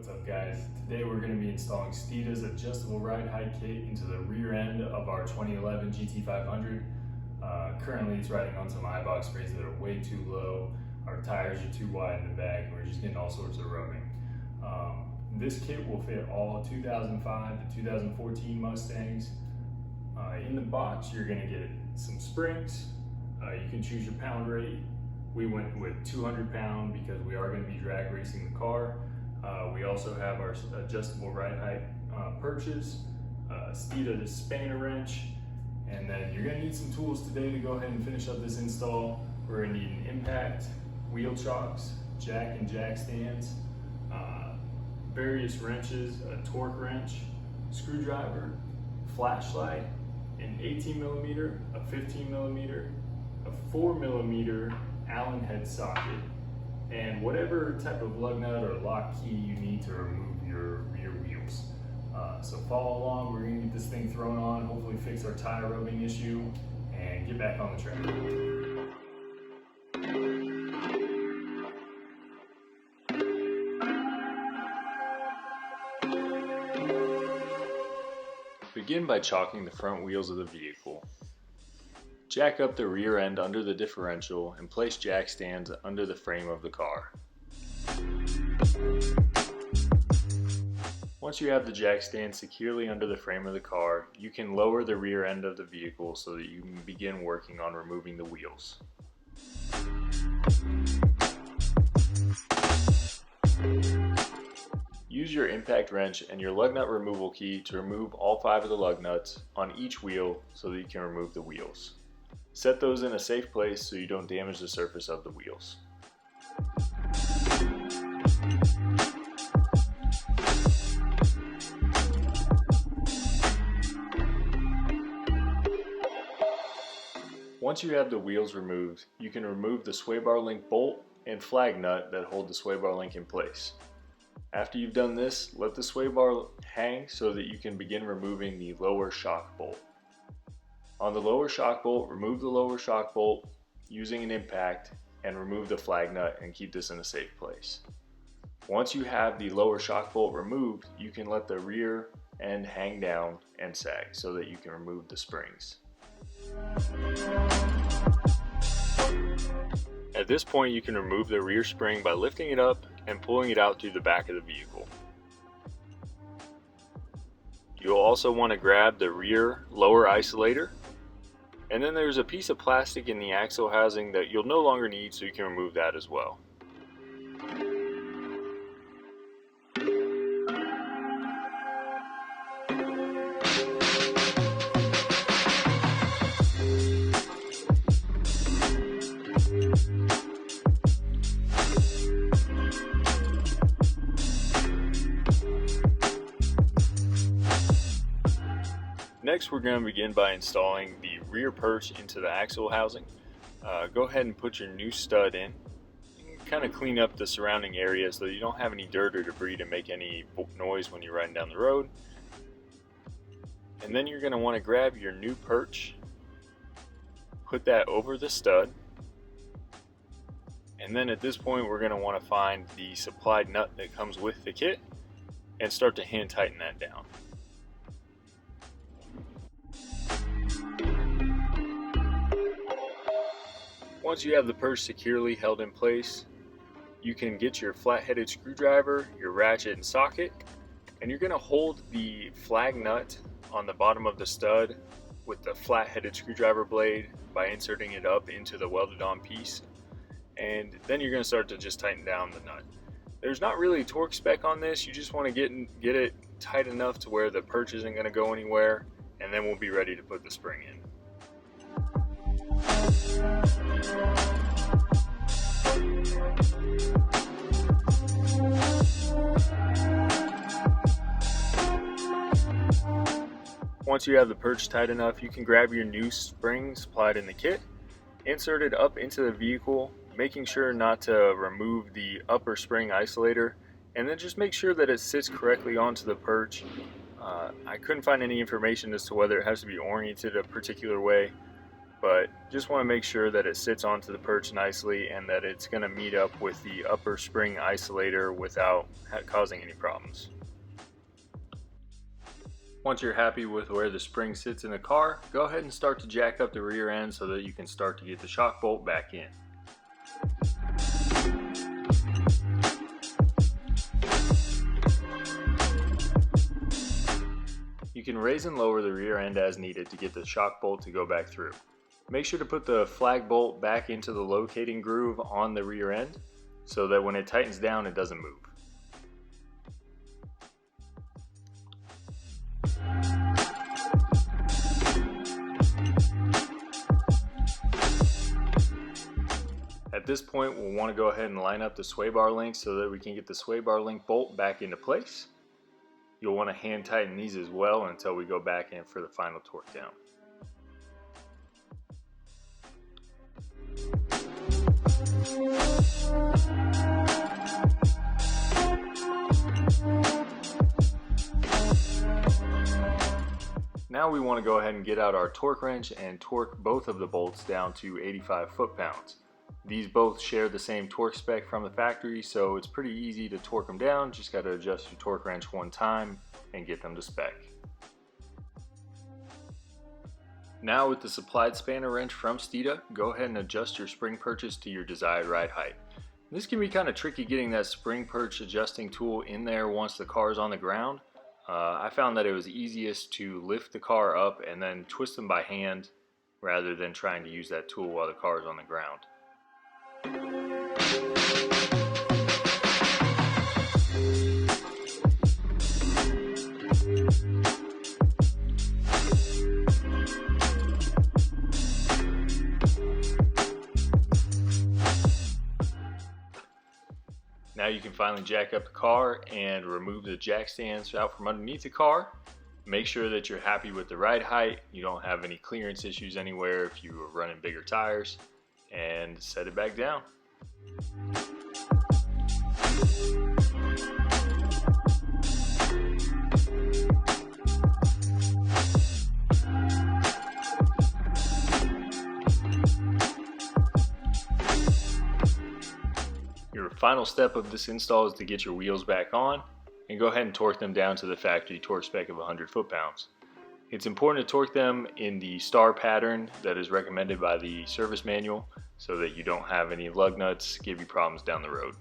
What's up guys? Today we're going to be installing Steeda's adjustable ride height kit into the rear end of our 2011 GT500. Currently it's riding on some iBox springs that are way too low. Our tires are too wide in the back and we're just getting all sorts of rubbing. This kit will fit all 2005 to 2014 Mustangs. In the box you're going to get some springs. You can choose your pound rate. We went with 200 pound because we are going to be drag racing the car. We also have our adjustable ride height perches, steeda spanner wrench, and then you're going to need some tools today to go ahead and finish up this install. We're going to need an impact, wheel chocks, jack and jack stands, various wrenches, a torque wrench, screwdriver, flashlight, an 18mm, a 15mm, a 4mm Allen head socket, and whatever type of lug nut or lock key you need to remove your rear wheels. So follow along, we're going to get this thing thrown on, hopefully fix our tire rubbing issue, and get back on the track. Begin by chalking the front wheels of the vehicle. Jack up the rear end under the differential and place jack stands under the frame of the car. Once you have the jack stand securely under the frame of the car, you can lower the rear end of the vehicle so that you can begin working on removing the wheels. Use your impact wrench and your lug nut removal key to remove all 5 of the lug nuts on each wheel so that you can remove the wheels. Set those in a safe place so you don't damage the surface of the wheels. Once you have the wheels removed, you can remove the sway bar link bolt and flag nut that hold the sway bar link in place. After you've done this, let the sway bar hang so that you can begin removing the lower shock bolt. On the lower shock bolt, remove the lower shock bolt using an impact and remove the flag nut and keep this in a safe place. Once you have the lower shock bolt removed, you can let the rear end hang down and sag so that you can remove the springs. At this point, you can remove the rear spring by lifting it up and pulling it out through the back of the vehicle. You'll also want to grab the rear lower isolator, and then there's a piece of plastic in the axle housing that you'll no longer need, so you can remove that as well. Next, we're going to begin by installing the rear perch into the axle housing. Go ahead and put your new stud in. Kind of clean up the surrounding area so that you don't have any dirt or debris to make any noise when you're riding down the road. And then you're going to want to grab your new perch, put that over the stud, and then at this point we're going to want to find the supplied nut that comes with the kit and start to hand tighten that down. Once you have the perch securely held in place, you can get your flat-headed screwdriver, your ratchet and socket, and you're going to hold the flag nut on the bottom of the stud with the flat-headed screwdriver blade by inserting it up into the welded-on piece, and then you're going to start to just tighten down the nut. There's not really a torque spec on this, you just want to get it tight enough to where the perch isn't going to go anywhere, and then we'll be ready to put the spring in. Once you have the perch tight enough, you can grab your new spring supplied in the kit, insert it up into the vehicle, making sure not to remove the upper spring isolator, and then just make sure that it sits correctly onto the perch. I couldn't find any information as to whether it has to be oriented a particular way. but just want to make sure that it sits onto the perch nicely and that it's going to meet up with the upper spring isolator without causing any problems. Once you're happy with where the spring sits in the car, go ahead and start to jack up the rear end so that you can start to get the shock bolt back in. You can raise and lower the rear end as needed to get the shock bolt to go back through. Make sure to put the flag bolt back into the locating groove on the rear end so that when it tightens down it doesn't move. At this point, we'll want to go ahead and line up the sway bar links so that we can get the sway bar link bolt back into place. You'll want to hand tighten these as well until we go back in for the final torque down. Now we want to go ahead and get out our torque wrench and torque both of the bolts down to 85 foot-pounds. These both share the same torque spec from the factory, so it's pretty easy to torque them down. Just got to adjust your torque wrench one time and get them to spec. Now with the supplied spanner wrench from Steeda, go ahead and adjust your spring perches to your desired ride height. This can be kind of tricky getting that spring perch adjusting tool in there once the car is on the ground. I found that it was easiest to lift the car up and then twist them by hand rather than trying to use that tool while the car is on the ground. Now you can finally jack up the car and remove the jack stands out from underneath the car. Make sure that you're happy with the ride height, you don't have any clearance issues anywhere if you are running bigger tires, and set it back down. Your final step of this install is to get your wheels back on and go ahead and torque them down to the factory torque spec of 100 foot-pounds. It's important to torque them in the star pattern that is recommended by the service manual so that you don't have any lug nuts give you problems down the road.